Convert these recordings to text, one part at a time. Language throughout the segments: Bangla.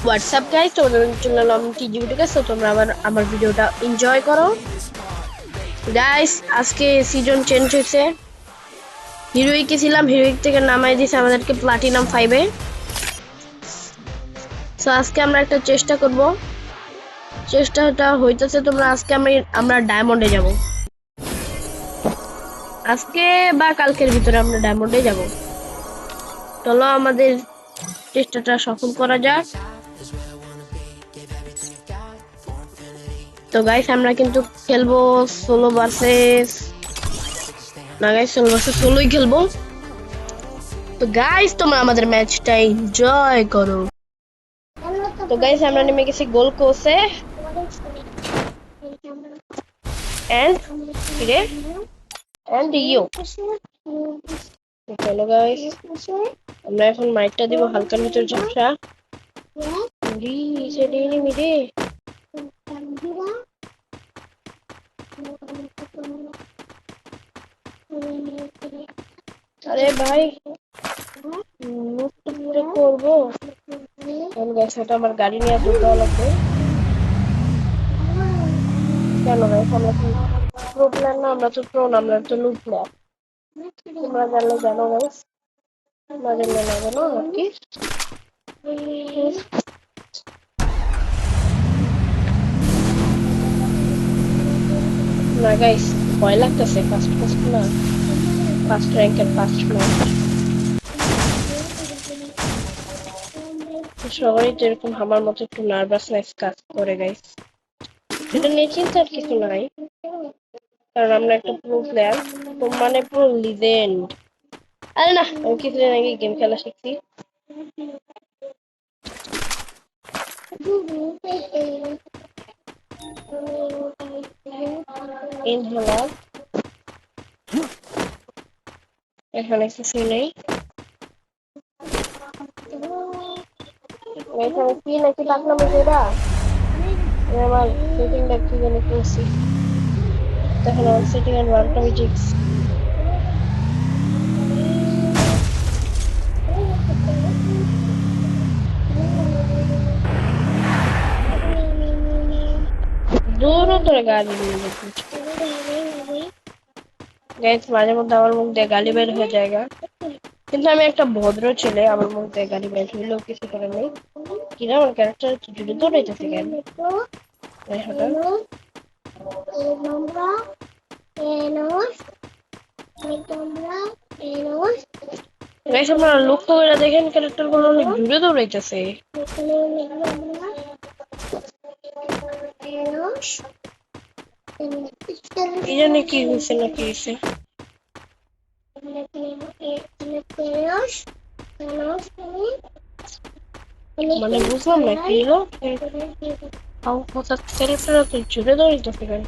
হোয়াটসঅ্যাপ গাইস, তোমাদের জন্য আমি টিজি ভিডিও। সো তোমরা আমার ভিডিওটা এনজয় করো গাইস। আজকে সিজন চেঞ্জ হয়েছে। হিরোইকে ছিলাম, হিরোইক থেকে নামাই দিয়েছে আমাদেরকে প্লাটিনাম 5-এ। সো আজকে আমরা একটা চেষ্টা করব। চেষ্টাটা হইতেছে তোমরা আজকে আমরা ডায়মন্ডে যাব। আজকে বা কালকের ভিতরে আমরা ডায়মন্ডে যাব। চলো আমাদের চেষ্টাটা সফল করা যাক। তো গাইস আমরা কিন্তু খেলবো সোলো ভার্সেস, না গাইস সোলো ভার্সেস সোলোই খেলবো। তো গাইস তোমরা আমাদের ম্যাচটা এনজয় করো। তো গাইস আমরা নেমে গেছি গোল কোর্সে এন্ড ফিরে এন্ড ইউ। চলো গাইস আমরা এখন মাইকটা দিব হালকার ভিতর ঝাপসা। আরে ভাই করবো সেটা আমার গাড়ি নিয়ে দূর দেওয়া লাগবে। কেন গাইস আমরা কি প্রো প্লেয়ার না? আমরা তো প্রো না, আমরা তো লুট প্লেয়ার। তোমরা জানলে জানো গাইস, না জানলে না জানো আর কি। না গাইস ভয় লাগতেছে ফার্স্ট ফার্স্ট না, ফার্স্ট র্যাঙ্কের ফার্স্ট ম্যাচ। সবাই তো এরকম আমার মতো একটু নার্ভাসনেস কাজ করে গাইস। এটা নিয়ে চিন্তার কিছু নাই, কারণ আমরা একটা প্রো প্লেয়ার, মানে প্রো লিজেন্ড। আরে না, আমি কিছুদিন আগে গেম খেলা শিখছি। ইনহেলার এখানে কিছু নেই। এখানে কি নাকি ডাকনামে যেটা আমার সেটিংটা কি জানি করছি, তখন আমার সেটিং এর বারোটা মিটিক্স। দূর ধরে গাড়ি নিয়ে গাইস, মাঝে মধ্যে আমার মুখ দিয়ে গালি বের হয়ে যায়, কিন্তু আমি একটা ভদ্র ছেলে, আমার মুখ দিয়ে গালি বের হইলেও কিছু করে নেই। কিনা আমার ক্যারেক্টার কি জুড়ে দৌড়াইতেছে কেন হঠাৎ? গাইস আপনারা লক্ষ্য করে দেখেন ক্যারেক্টার গুলো অনেক জুড়ে দৌড়াইতেছে। এই জানি কি হয়েছে না কি হয়েছে, মানে বুঝলাম না কি হলো। হঠাৎ ক্যারেক্টার তো জুড়ে দৌড়াইতেছে কেন?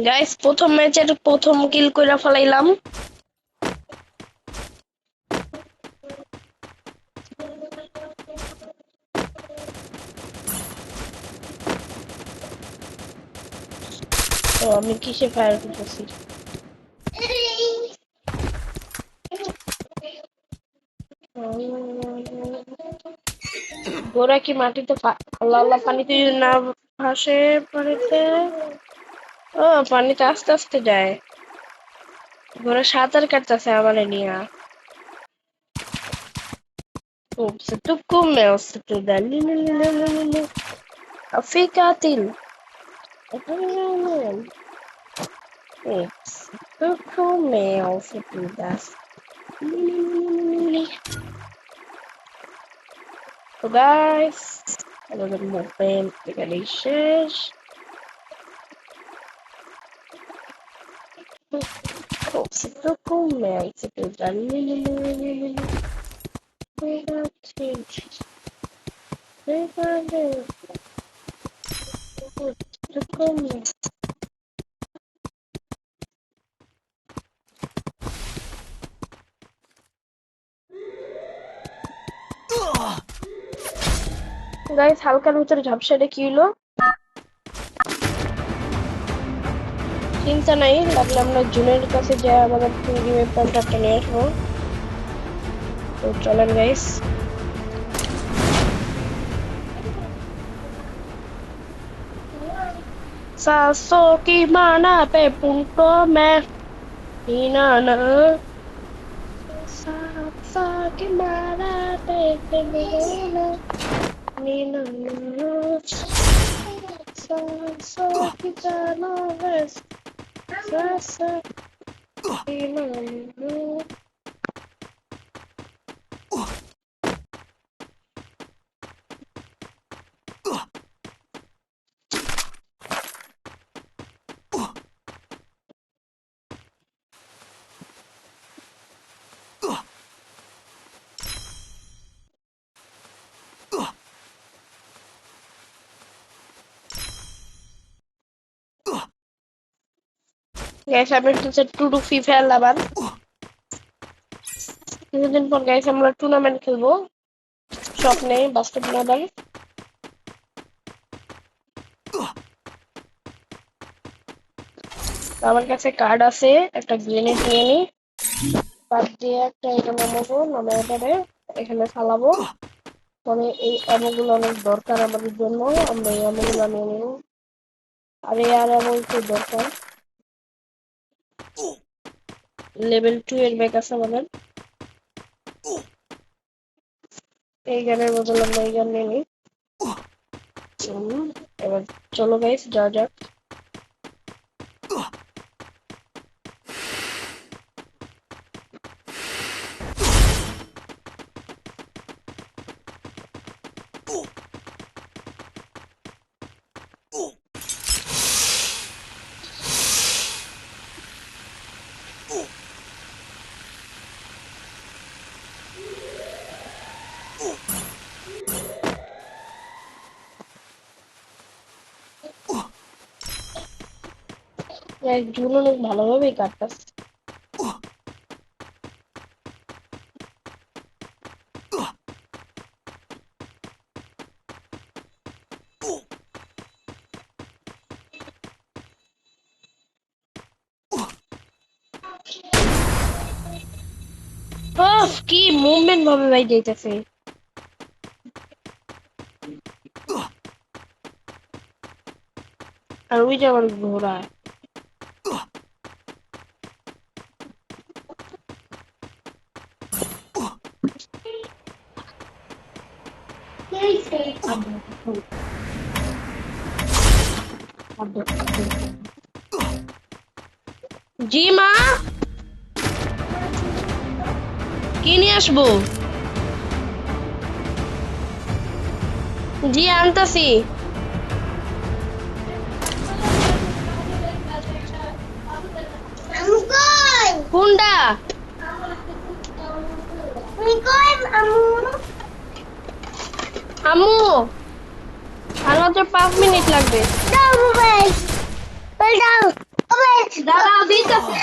গাইস প্রথম ম্যাচের প্রথম কিল কইরা ফলাইলাম। তো আমি কিসে ফায়ার করতেছি? গোরা কি মাটিতে আল্লাহ আল্লাহ পানিতে যদি না ভাসে পানিতে, ও পানিতে আস্তে আস্তে যায়। গোরা সাঁতার কাটতেছে আমারে নিয়া। Ups, tu começa tudo ali, fica atento. Ups, tu começa tudo ali. So guys, another movement, regulations. Ups, tu começa tudo ali. Guys হালকার ভিতরে ঝাপসাটা কি হলো চিন্তা নাই, লাগলে আমরা জুনের কাছে যা আমাদের গেমের কন্ট্রাক্টটা নিয়ে আসবো। তো চলেন guys, saso gimana pe punto me inana saso gimana pe punto me inana saso gimana ves saso gimana guys আমি হচ্ছে টুডু ফ্রি ফায়ার লাভার। কিছুদিন পর গাইস আমরা টুর্নামেন্ট খেলবো, স্বপ্নে বাস্তব না বল। আমার কাছে কার্ড আছে, একটা গ্রেনেড নিয়ে নি, কার্ড দিয়ে একটা এটা নামাবো, নামে এটারে এখানে ফালাবো। মানে এই অ্যামোগুলো অনেক দরকার আমাদের জন্য, আমরা এই অ্যামোগুলো নিয়ে নেব। আর এই আর অ্যামো একটু দরকার, লেভেল 2 এর ব্যাগ আছে আমাদের। এই গানের বদলে আমরা এই গান নিয়ে নিই। এবার চলো গাইস যাওয়া যাক। জুন অনেক ভালোভাবেই কাটতেছে। কি মুভমেন্ট ভাবে ভাই যাইতেছে। আর ওই যে আমার ঘোড়া, জি মা কি নিয়ে আসবো? জি আনতাছি। কোনটা? আম্মু আর মাত্র 5 মিনিট লাগবে। দাঁড়াও দিতেছি।